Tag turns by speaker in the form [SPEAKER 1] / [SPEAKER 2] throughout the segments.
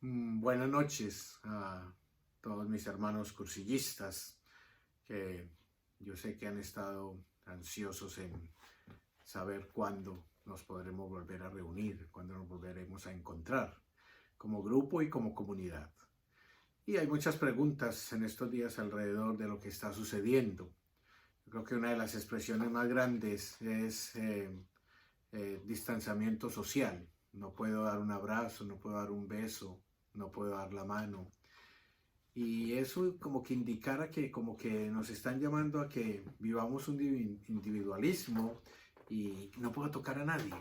[SPEAKER 1] Buenas noches a todos mis hermanos cursillistas que yo sé que han estado ansiosos en saber cuándo nos podremos volver a reunir, cuándo nos volveremos a encontrar como grupo y como comunidad. Y hay muchas preguntas en estos días alrededor de lo que está sucediendo. Yo creo que una de las expresiones más grandes es distanciamiento social. No puedo dar un abrazo, no puedo dar un beso, no puedo dar la mano. Y eso como que indicara que como que nos están llamando a que vivamos un individualismo y no puedo tocar a nadie.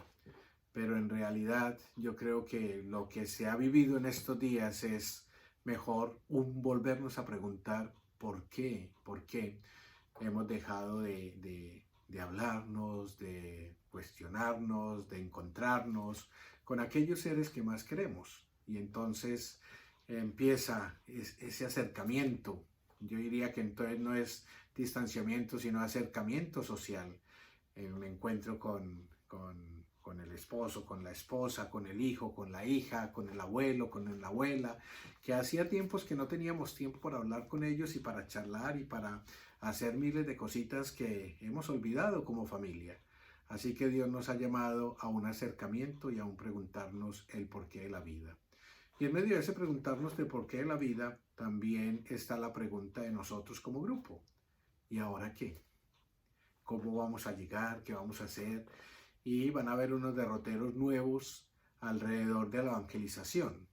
[SPEAKER 1] Pero en realidad yo creo que lo que se ha vivido en estos días es mejor volvernos a preguntar por qué hemos dejado de hablarnos, de cuestionarnos, de encontrarnos con aquellos seres que más queremos. Y entonces empieza ese acercamiento. Yo diría que entonces no es distanciamiento, sino acercamiento social. Un encuentro con el esposo, con la esposa, con el hijo, con la hija, con el abuelo, con la abuela, que hacía tiempos que no teníamos tiempo para hablar con ellos y para charlar y para hacer miles de cositas que hemos olvidado como familia. Así que Dios nos ha llamado a un acercamiento y a un preguntarnos el porqué de la vida. Y en medio de ese preguntarnos de por qué de la vida, también está la pregunta de nosotros como grupo. ¿Y ahora qué? ¿Cómo vamos a llegar? ¿Qué vamos a hacer? Y van a haber unos derroteros nuevos alrededor de la evangelización,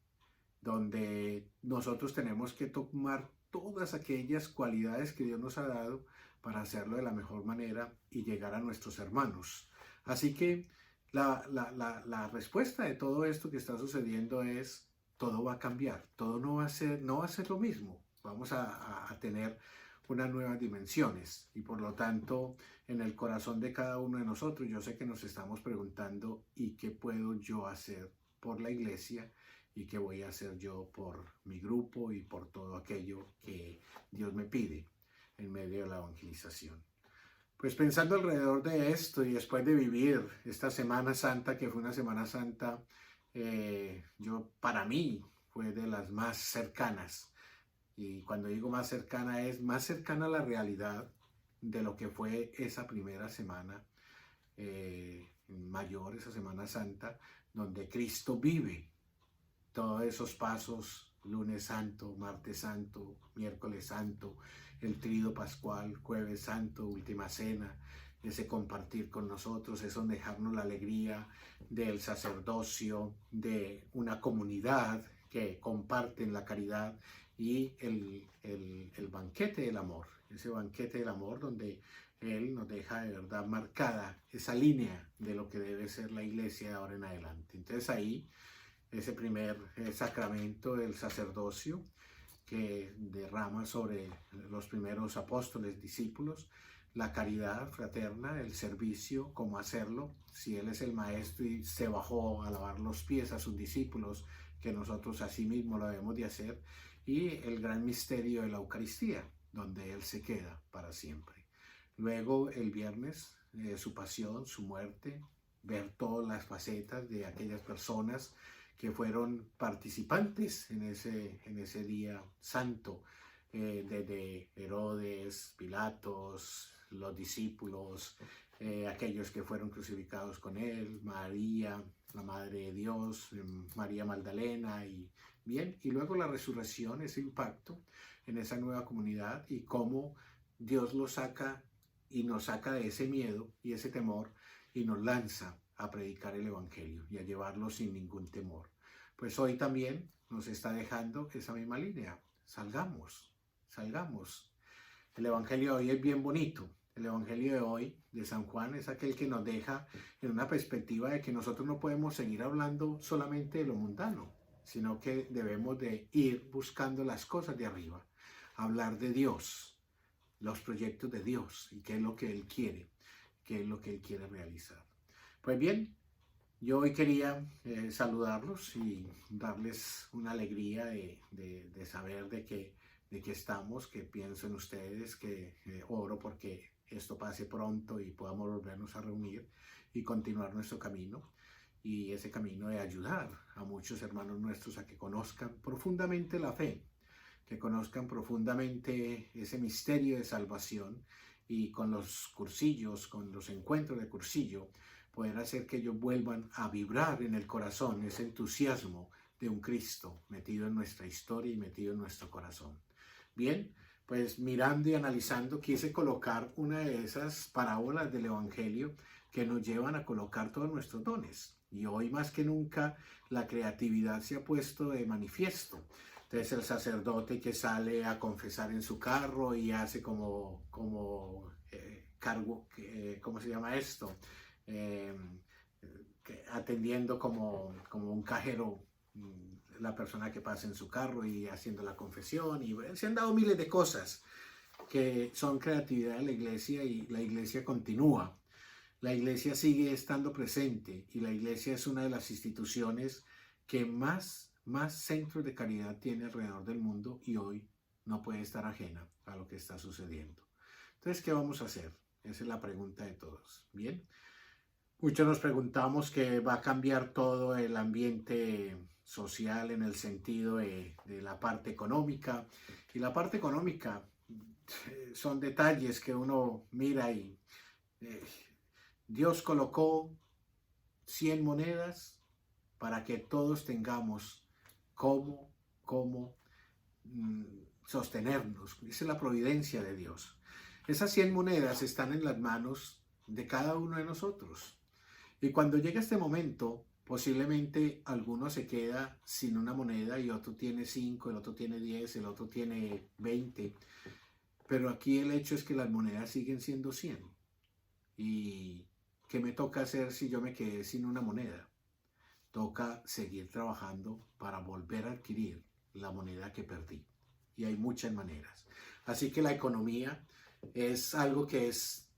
[SPEAKER 1] donde nosotros tenemos que tomar todas aquellas cualidades que Dios nos ha dado para hacerlo de la mejor manera y llegar a nuestros hermanos. Así que la respuesta de todo esto que está sucediendo es: todo va a cambiar, todo no va a ser lo mismo. Vamos a tener unas nuevas dimensiones y por lo tanto en el corazón de cada uno de nosotros yo sé que nos estamos preguntando: ¿y qué puedo yo hacer por la iglesia? ¿Y qué voy a hacer yo por mi grupo y por todo aquello que Dios me pide en medio de la evangelización? Pues pensando alrededor de esto y después de vivir esta Semana Santa, que fue una Semana Santa, para mí fue de las más cercanas. Y cuando digo más cercana, es más cercana a la realidad de lo que fue esa primera semana mayor, esa Semana Santa, donde Cristo vive todos esos pasos: lunes santo, martes santo, miércoles santo, el tríodo pascual, jueves santo, última cena, ese compartir con nosotros, eso dejarnos la alegría del sacerdocio, de una comunidad que comparten la caridad y el banquete del amor, ese banquete del amor donde Él nos deja de verdad marcada esa línea de lo que debe ser la iglesia de ahora en adelante. Entonces ahí ese primer sacramento del sacerdocio que derrama sobre los primeros apóstoles, discípulos, la caridad fraterna, el servicio, cómo hacerlo. Si Él es el maestro y se bajó a lavar los pies a sus discípulos, que nosotros así mismo lo debemos de hacer. Y el gran misterio de la Eucaristía, donde Él se queda para siempre. Luego el viernes, su pasión, su muerte, ver todas las facetas de aquellas personas que fueron participantes en ese día santo, desde Herodes, Pilatos, los discípulos, aquellos que fueron crucificados con él, María, la Madre de Dios, María Magdalena, y luego la resurrección, ese impacto en esa nueva comunidad y cómo Dios lo saca y nos saca de ese miedo y ese temor y nos lanza a predicar el Evangelio y a llevarlo sin ningún temor. Pues hoy también nos está dejando esa misma línea. Salgamos, salgamos. El Evangelio de hoy es bien bonito. El Evangelio de hoy, de San Juan, es aquel que nos deja en una perspectiva de que nosotros no podemos seguir hablando solamente de lo mundano, sino que debemos de ir buscando las cosas de arriba, hablar de Dios, los proyectos de Dios y qué es lo que Él quiere, qué es lo que Él quiere realizar. Pues bien, yo hoy quería saludarlos y darles una alegría de saber de que estamos, que pienso en ustedes, que oro porque esto pase pronto y podamos volvernos a reunir y continuar nuestro camino. y ese camino de ayudar a muchos hermanos nuestros a que conozcan profundamente la fe, que conozcan profundamente ese misterio de salvación y con los cursillos, con los encuentros de cursillo, poder hacer que ellos vuelvan a vibrar en el corazón ese entusiasmo de un Cristo metido en nuestra historia y metido en nuestro corazón. Bien, pues mirando y analizando quise colocar una de esas parábolas del Evangelio que nos llevan a colocar todos nuestros dones. Y hoy más que nunca la creatividad se ha puesto de manifiesto. Entonces el sacerdote que sale a confesar en su carro y hace ¿cómo se llama esto? Eh, Atendiendo como un cajero, la persona que pasa en su carro y haciendo la confesión, y se han dado miles de cosas que son creatividad de la iglesia, y la iglesia continúa. La iglesia sigue estando presente y la iglesia es una de las instituciones que más centros de caridad tiene alrededor del mundo, y hoy no puede estar ajena a lo que está sucediendo. Entonces, ¿qué vamos a hacer? Esa es la pregunta de todos. Bien, muchos nos preguntamos que va a cambiar todo el ambiente social en el sentido de la parte económica, y la parte económica son detalles que uno mira y Dios colocó 100 monedas para que todos tengamos cómo sostenernos. Esa es la providencia de Dios. Esas 100 monedas están en las manos de cada uno de nosotros. Y cuando llega este momento, posiblemente alguno se queda sin una moneda y otro tiene 5, el otro tiene 10, el otro tiene 20. Pero aquí el hecho es que las monedas siguen siendo 100. ¿Y qué me toca hacer si yo me quedé sin una moneda? Toca seguir trabajando para volver a adquirir la moneda que perdí. Y hay muchas maneras. Así que la economía es algo que es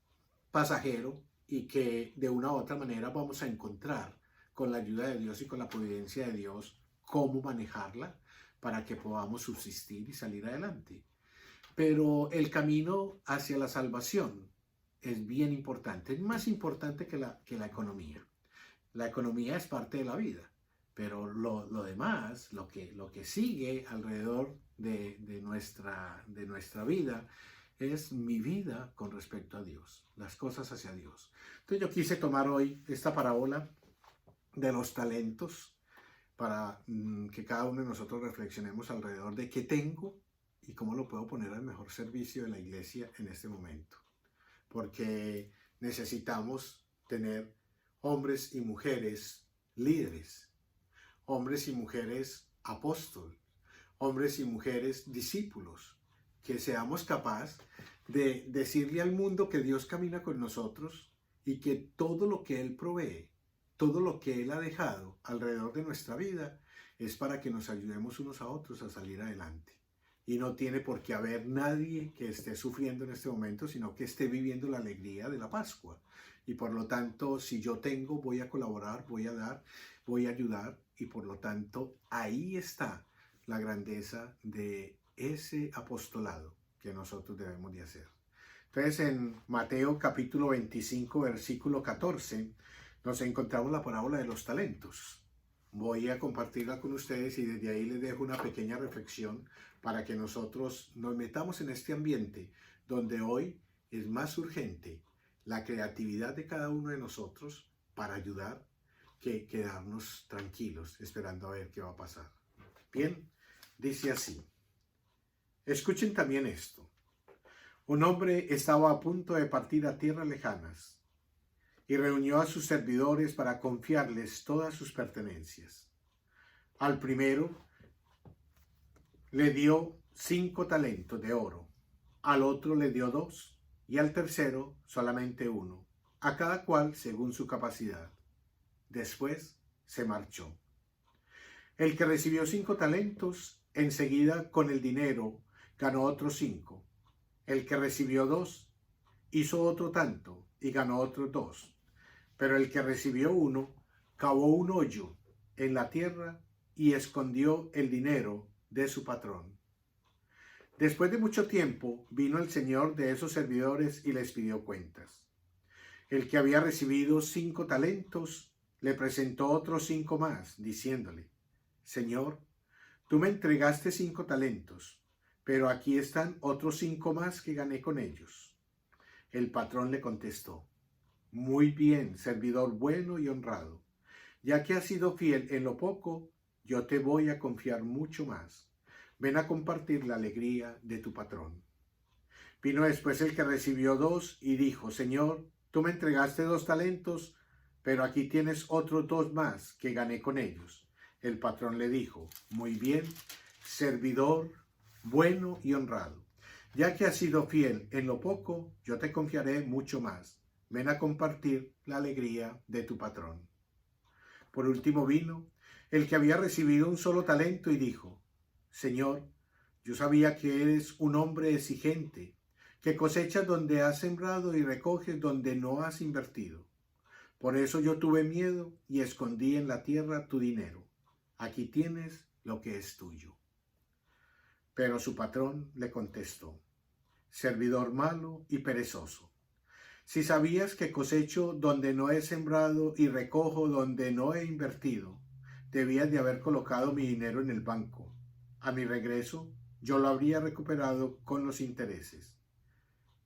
[SPEAKER 1] pasajero y que de una u otra manera vamos a encontrar, con la ayuda de Dios y con la providencia de Dios, cómo manejarla para que podamos subsistir y salir adelante. Pero el camino hacia la salvación es bien importante, es más importante que la economía. La economía es parte de la vida, pero lo demás, lo que sigue alrededor de nuestra vida, es mi vida con respecto a Dios, las cosas hacia Dios. Entonces yo quise tomar hoy esta parábola de los talentos para que cada uno de nosotros reflexionemos alrededor de qué tengo y cómo lo puedo poner al mejor servicio de la iglesia en este momento. Porque necesitamos tener hombres y mujeres líderes, hombres y mujeres apóstoles, hombres y mujeres discípulos, que seamos capaces de decirle al mundo que Dios camina con nosotros y que todo lo que Él provee, todo lo que Él ha dejado alrededor de nuestra vida es para que nos ayudemos unos a otros a salir adelante. Y no tiene por qué haber nadie que esté sufriendo en este momento, sino que esté viviendo la alegría de la Pascua. Y por lo tanto, si yo tengo, voy a colaborar, voy a dar, voy a ayudar. Y por lo tanto, ahí está la grandeza de ese apostolado que nosotros debemos de hacer. Entonces, en Mateo capítulo 25, versículo 14, nos encontramos la parábola de los talentos. Voy a compartirla con ustedes y desde ahí les dejo una pequeña reflexión para que nosotros nos metamos en este ambiente donde hoy es más urgente la creatividad de cada uno de nosotros para ayudar que quedarnos tranquilos esperando a ver qué va a pasar. Bien, dice así. Escuchen también esto. Un hombre estaba a punto de partir a tierras lejanas y reunió a sus servidores para confiarles todas sus pertenencias. Al primero le dio 5 talentos de oro, al otro le dio 2 y al tercero solamente 1, a cada cual según su capacidad. Después se marchó. El que recibió 5 talentos, enseguida con el dinero ganó otros 5. El que recibió 2, hizo otro tanto y ganó otros 2. Pero el que recibió 1, cavó un hoyo en la tierra y escondió el dinero de su patrón. Después de mucho tiempo vino el señor de esos servidores y les pidió cuentas. El que había recibido 5 talentos le presentó otros 5 más, diciéndole, Señor, tú me entregaste 5 talentos, pero aquí están otros 5 más que gané con ellos. El patrón le contestó, muy bien, servidor bueno y honrado. Ya que has sido fiel en lo poco, yo te voy a confiar mucho más. Ven a compartir la alegría de tu patrón. Vino después el que recibió 2 y dijo, Señor, tú me entregaste 2 talentos, pero aquí tienes otros 2 más que gané con ellos. El patrón le dijo, muy bien, servidor bueno y honrado. Ya que has sido fiel en lo poco, yo te confiaré mucho más. Ven a compartir la alegría de tu patrón. Por último vino el que había recibido un solo talento y dijo, Señor, yo sabía que eres un hombre exigente, que cosechas donde has sembrado y recoges donde no has invertido. Por eso yo tuve miedo y escondí en la tierra tu dinero. Aquí tienes lo que es tuyo. Pero su patrón le contestó, servidor malo y perezoso. Si sabías que cosecho donde no he sembrado y recojo donde no he invertido, debías de haber colocado mi dinero en el banco. A mi regreso, yo lo habría recuperado con los intereses.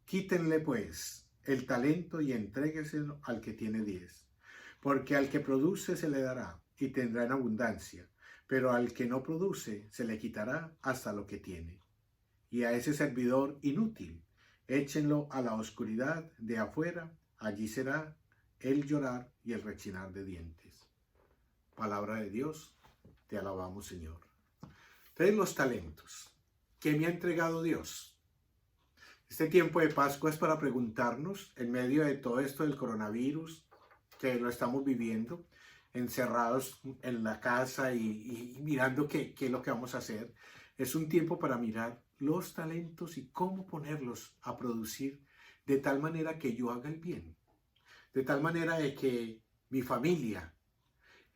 [SPEAKER 1] Quítenle, pues, el talento y entrégueselo al que tiene 10, porque al que produce se le dará y tendrá en abundancia, pero al que no produce se le quitará hasta lo que tiene. Y a ese servidor inútil, échenlo a la oscuridad de afuera, allí será el llorar y el rechinar de dientes. Palabra de Dios, te alabamos, Señor. Entonces, los talentos que me ha entregado Dios. Este tiempo de Pascua es para preguntarnos, en medio de todo esto del coronavirus, que lo estamos viviendo, encerrados en la casa y mirando qué es lo que vamos a hacer. Es un tiempo para mirar los talentos y cómo ponerlos a producir de tal manera que yo haga el bien, de tal manera de que mi familia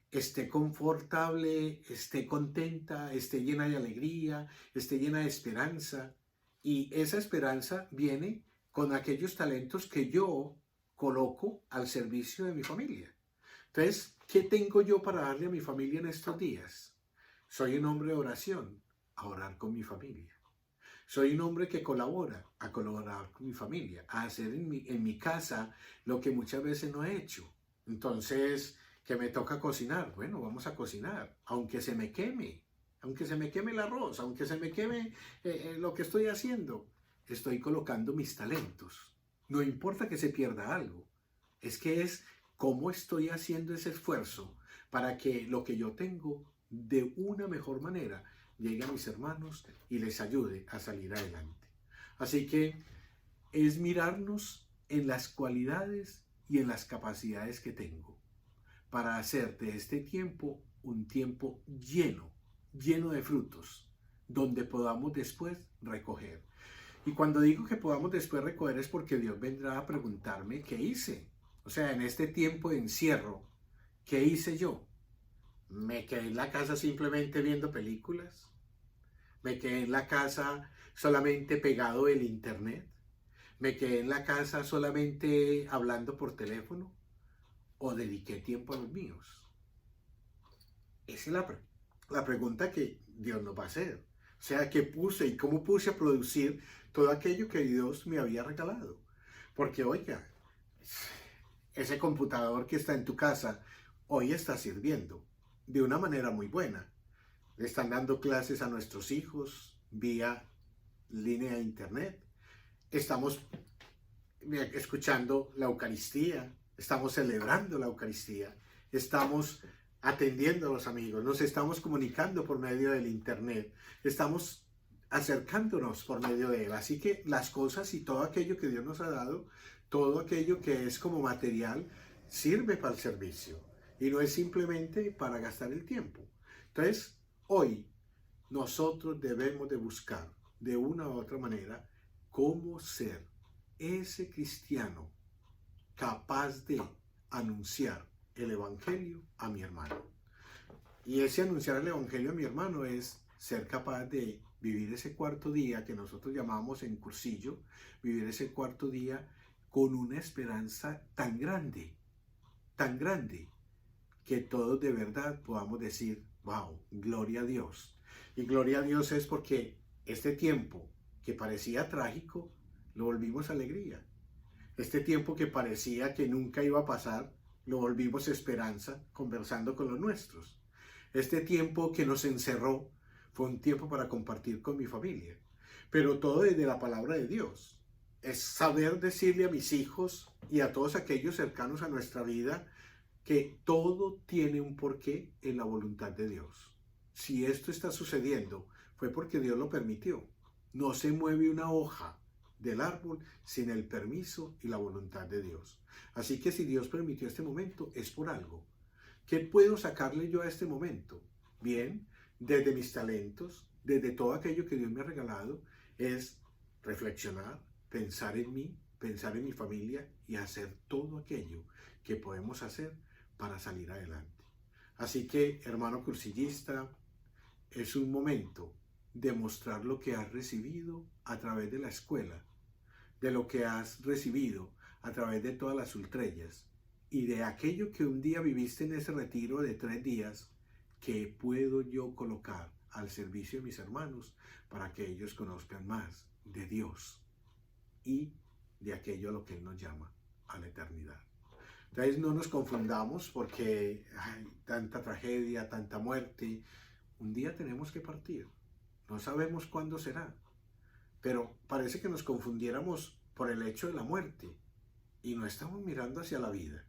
[SPEAKER 1] esté confortable, esté contenta, esté llena de alegría, esté llena de esperanza. Y esa esperanza viene con aquellos talentos que yo coloco al servicio de mi familia. Entonces, ¿qué tengo yo para darle a mi familia en estos días? Soy un hombre de oración, a orar con mi familia. Soy un hombre que colabora, a colaborar con mi familia, a hacer en mi casa lo que muchas veces no he hecho. Entonces, que me toca cocinar, bueno, vamos a cocinar, aunque se me queme el arroz, aunque se me queme lo que estoy haciendo, estoy colocando mis talentos. No importa que se pierda algo, es cómo estoy haciendo ese esfuerzo para que lo que yo tengo de una mejor manera llegue a mis hermanos y les ayude a salir adelante. Así que es mirarnos en las cualidades y en las capacidades que tengo para hacer de este tiempo un tiempo lleno de frutos, donde podamos después recoger. Y cuando digo que podamos después recoger es porque Dios vendrá a preguntarme qué hice. O sea, en este tiempo de encierro, ¿qué hice yo? ¿Me quedé en la casa simplemente viendo películas? ¿Me quedé en la casa solamente pegado del internet? ¿Me quedé en la casa solamente hablando por teléfono? ¿O dediqué tiempo a los míos? Esa es la pregunta que Dios nos va a hacer. O sea, ¿qué puse y cómo puse a producir todo aquello que Dios me había regalado? Porque, oiga, ese computador que está en tu casa hoy está sirviendo de una manera muy buena. Le están dando clases a nuestros hijos vía línea de internet. Estamos escuchando la Eucaristía, estamos celebrando la Eucaristía, estamos atendiendo a los amigos, nos estamos comunicando por medio del internet, estamos acercándonos por medio de él. Así que las cosas y todo aquello que Dios nos ha dado, todo aquello que es como material, sirve para el servicio y no es simplemente para gastar el tiempo. Entonces, hoy nosotros debemos de buscar de una u otra manera cómo ser ese cristiano capaz de anunciar el evangelio a mi hermano. Y ese anunciar el evangelio a mi hermano es ser capaz de vivir ese cuarto día que nosotros llamamos en cursillo, vivir ese cuarto día con una esperanza tan grande, que todos de verdad podamos decir, wow, gloria a Dios. Y gloria a Dios es porque este tiempo que parecía trágico, lo volvimos alegría. Este tiempo que parecía que nunca iba a pasar, lo volvimos esperanza conversando con los nuestros. Este tiempo que nos encerró fue un tiempo para compartir con mi familia. Pero todo desde la palabra de Dios. Es saber decirle a mis hijos y a todos aquellos cercanos a nuestra vida que todo tiene un porqué en la voluntad de Dios. Si esto está sucediendo, fue porque Dios lo permitió. No se mueve una hoja del árbol sin el permiso y la voluntad de Dios. Así que si Dios permitió este momento, es por algo. ¿Qué puedo sacarle yo a este momento? Bien, desde mis talentos, desde todo aquello que Dios me ha regalado, es reflexionar, pensar en mí, pensar en mi familia y hacer todo aquello que podemos hacer para salir adelante. Así que, hermano cursillista, es un momento de mostrar lo que has recibido a través de la escuela, de lo que has recibido a través de todas las ultrellas y de aquello que un día viviste en ese retiro de 3 días que puedo yo colocar al servicio de mis hermanos para que ellos conozcan más de Dios y de aquello a lo que Él nos llama, a la eternidad. Entonces no nos confundamos porque hay tanta tragedia, tanta muerte. Un día tenemos que partir. No sabemos cuándo será. Pero parece que nos confundiéramos por el hecho de la muerte y no estamos mirando hacia la vida.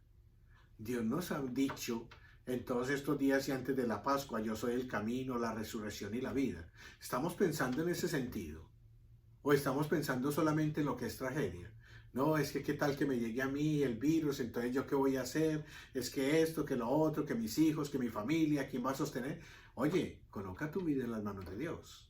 [SPEAKER 1] Dios nos ha dicho en todos estos días y antes de la Pascua, yo soy el camino, la resurrección y la vida. ¿Estamos pensando en ese sentido? ¿O estamos pensando solamente en lo que es tragedia? No, es que qué tal que me llegue a mí el virus, entonces yo qué voy a hacer, es que esto, que lo otro, que mis hijos, que mi familia, ¿quién va a sostener? Oye, coloca tu vida en las manos de Dios.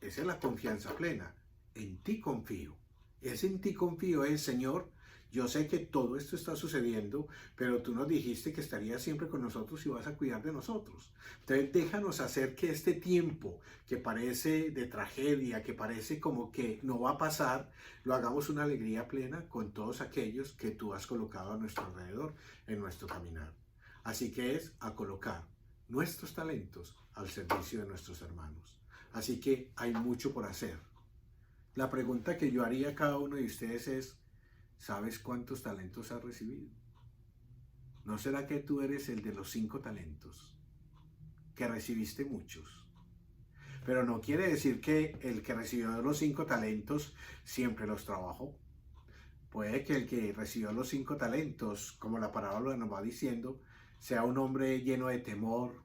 [SPEAKER 1] Esa es la confianza plena. En ti confío. Es en ti confío, Señor, yo sé que todo esto está sucediendo, pero tú nos dijiste que estarías siempre con nosotros y vas a cuidar de nosotros. Entonces déjanos hacer que este tiempo que parece de tragedia, que parece como que no va a pasar, lo hagamos una alegría plena con todos aquellos que tú has colocado a nuestro alrededor en nuestro caminar. Así que es a colocar nuestros talentos al servicio de nuestros hermanos. Así que hay mucho por hacer. La pregunta que yo haría a cada uno de ustedes es, ¿sabes cuántos talentos has recibido? ¿No será que tú eres el de los 5 talentos? Que recibiste muchos. Pero no quiere decir que el que recibió los 5 talentos siempre los trabajó. Puede que el que recibió los 5 talentos, como la parábola nos va diciendo, sea un hombre lleno de temor,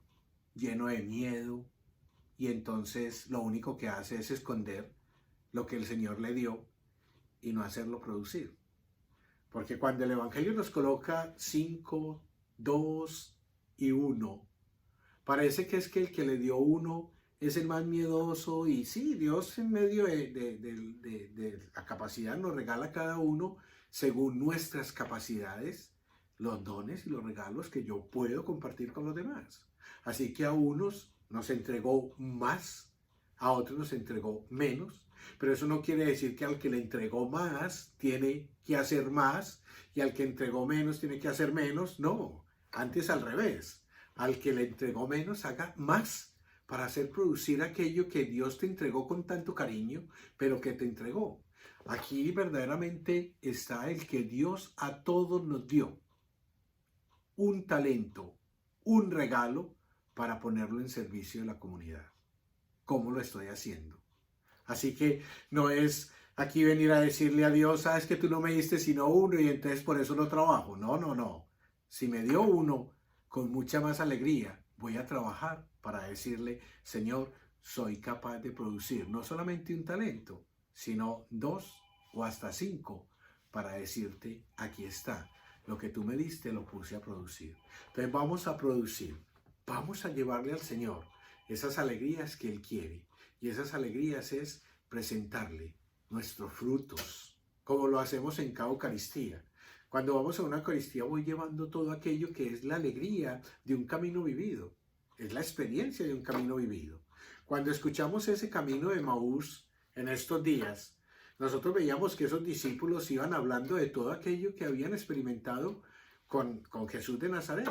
[SPEAKER 1] lleno de miedo, y entonces lo único que hace es esconder lo que el Señor le dio y no hacerlo producir. Porque cuando el Evangelio nos coloca 5, 2 y 1, parece que es que el que le dio 1 es el más miedoso y sí, Dios en medio de la capacidad nos regala a cada uno según nuestras capacidades los dones y los regalos que yo puedo compartir con los demás. Así que a unos nos entregó más, a otros nos entregó menos, pero eso no quiere decir que al que le entregó más tiene que hacer más y al que entregó menos tiene que hacer menos. No, antes al revés. Al que le entregó menos haga más para hacer producir aquello que Dios te entregó con tanto cariño, pero que te entregó. Aquí verdaderamente está el que Dios a todos nos dio. Un talento, un regalo para ponerlo en servicio de la comunidad. ¿Cómo lo estoy haciendo? Así que no es aquí venir a decirle a Dios, sabes que tú no me diste sino 1 y entonces por eso no trabajo. No, no, no. Si me dio 1, con mucha más alegría voy a trabajar para decirle, Señor, soy capaz de producir no solamente un talento, sino 2 o hasta 5 para decirte, aquí está. Lo que tú me diste lo puse a producir. Entonces vamos a producir. Vamos a llevarle al Señor esas alegrías que Él quiere. Y esas alegrías es presentarle nuestros frutos, como lo hacemos en cada Eucaristía. Cuando vamos a una Eucaristía voy llevando todo aquello que es la alegría de un camino vivido. Es la experiencia de un camino vivido. Cuando escuchamos ese camino de Emaús en estos días, nosotros veíamos que esos discípulos iban hablando de todo aquello que habían experimentado con Jesús de Nazaret.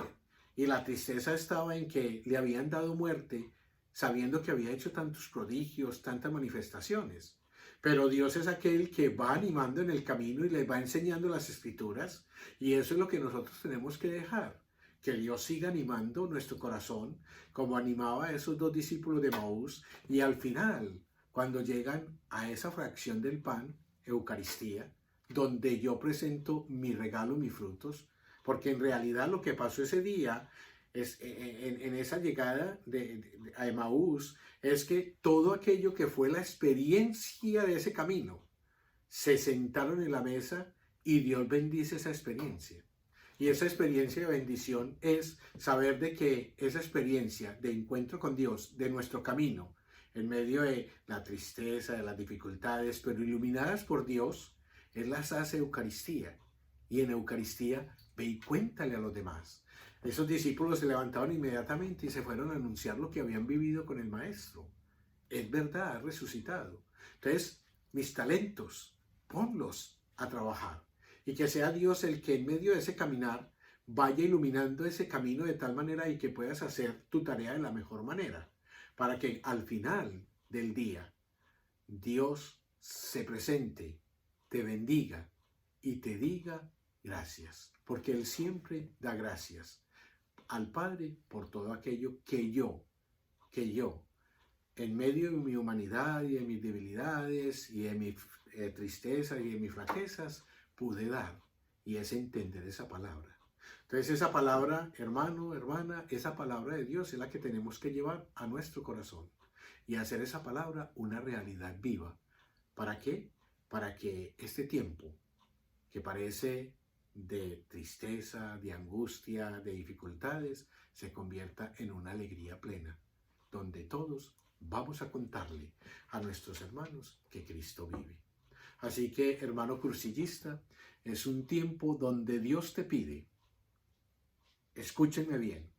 [SPEAKER 1] Y la tristeza estaba en que le habían dado muerte sabiendo que había hecho tantos prodigios, tantas manifestaciones. Pero Dios es aquel que va animando en el camino y les va enseñando las escrituras. Y eso es lo que nosotros tenemos que dejar. Que Dios siga animando nuestro corazón, como animaba a esos dos discípulos de Maús. Y al final, cuando llegan a esa fracción del pan, Eucaristía, donde yo presento mi regalo, mis frutos, porque en realidad lo que pasó ese día es, en esa llegada a Emaús, es que todo aquello que fue la experiencia de ese camino, se sentaron en la mesa y Dios bendice esa experiencia. Y esa experiencia de bendición es saber de que esa experiencia de encuentro con Dios, de nuestro camino, en medio de la tristeza, de las dificultades, pero iluminadas por Dios, Él las hace Eucaristía. Y en Eucaristía ve y cuéntale a los demás. Esos discípulos se levantaron inmediatamente y se fueron a anunciar lo que habían vivido con el Maestro. Es verdad, ha resucitado. Entonces, mis talentos, ponlos a trabajar. Y que sea Dios el que en medio de ese caminar vaya iluminando ese camino de tal manera y que puedas hacer tu tarea de la mejor manera. Para que al final del día, Dios se presente, te bendiga y te diga gracias. Porque Él siempre da gracias al Padre por todo aquello que yo, en medio de mi humanidad y de mis debilidades y de mi tristeza y de mis flaquezas, pude dar. Y es entender esa palabra. Entonces esa palabra, hermano, hermana, esa palabra de Dios es la que tenemos que llevar a nuestro corazón. Y hacer esa palabra una realidad viva. ¿Para qué? Para que este tiempo, que parece de tristeza, de angustia, de dificultades, se convierta en una alegría plena, donde todos vamos a contarle a nuestros hermanos que Cristo vive. Así que, hermano cursillista, es un tiempo donde Dios te pide, escúchenme bien,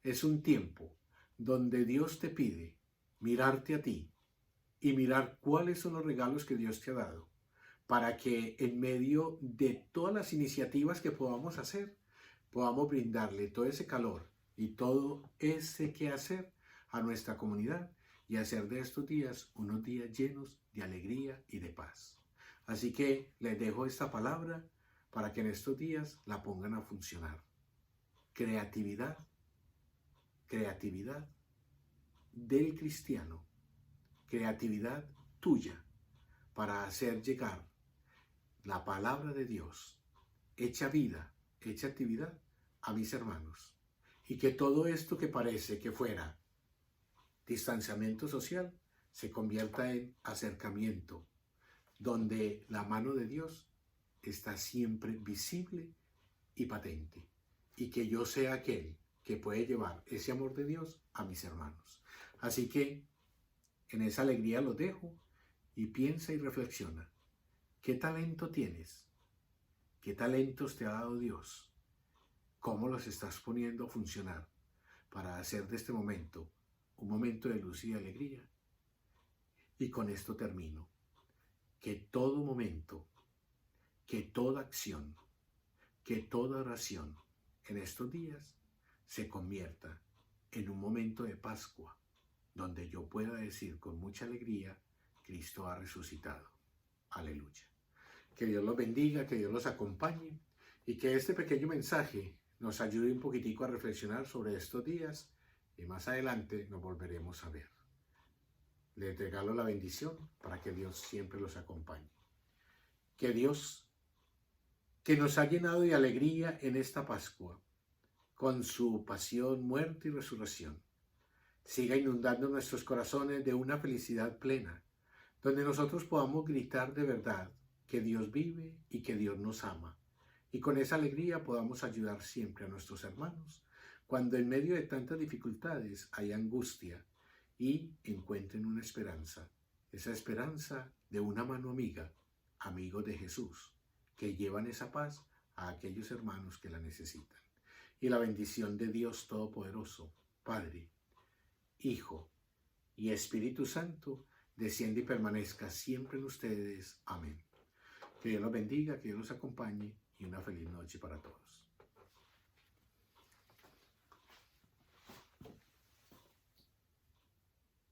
[SPEAKER 1] es un tiempo donde Dios te pide mirarte a ti y mirar cuáles son los regalos que Dios te ha dado, para que en medio de todas las iniciativas que podamos hacer, podamos brindarle todo ese calor y todo ese quehacer a nuestra comunidad y hacer de estos días unos días llenos de alegría y de paz. Así que les dejo esta palabra para que en estos días la pongan a funcionar. Creatividad, creatividad del cristiano, creatividad tuya para hacer llegar la palabra de Dios, hecha vida, hecha actividad, a mis hermanos. Y que todo esto que parece que fuera distanciamiento social, se convierta en acercamiento, donde la mano de Dios está siempre visible y patente. Y que yo sea aquel que puede llevar ese amor de Dios a mis hermanos. Así que en esa alegría los dejo y piensa y reflexiona. ¿Qué talento tienes? ¿Qué talentos te ha dado Dios? ¿Cómo los estás poniendo a funcionar para hacer de este momento un momento de luz y de alegría? Y con esto termino. Que todo momento, que toda acción, que toda oración en estos días se convierta en un momento de Pascua, donde yo pueda decir con mucha alegría, Cristo ha resucitado. Aleluya. Que Dios los bendiga, que Dios los acompañe y que este pequeño mensaje nos ayude un poquitico a reflexionar sobre estos días y más adelante nos volveremos a ver. Les regalo la bendición para que Dios siempre los acompañe. Que Dios, que nos ha llenado de alegría en esta Pascua, con su pasión, muerte y resurrección, siga inundando nuestros corazones de una felicidad plena, donde nosotros podamos gritar de verdad que Dios vive y que Dios nos ama. Y con esa alegría podamos ayudar siempre a nuestros hermanos cuando en medio de tantas dificultades hay angustia y encuentren una esperanza. Esa esperanza de una mano amiga, amigos de Jesús, que llevan esa paz a aquellos hermanos que la necesitan. Y la bendición de Dios Todopoderoso, Padre, Hijo y Espíritu Santo, desciende y permanezca siempre en ustedes. Amén. Que Dios los bendiga, que Dios los acompañe y una feliz noche para todos.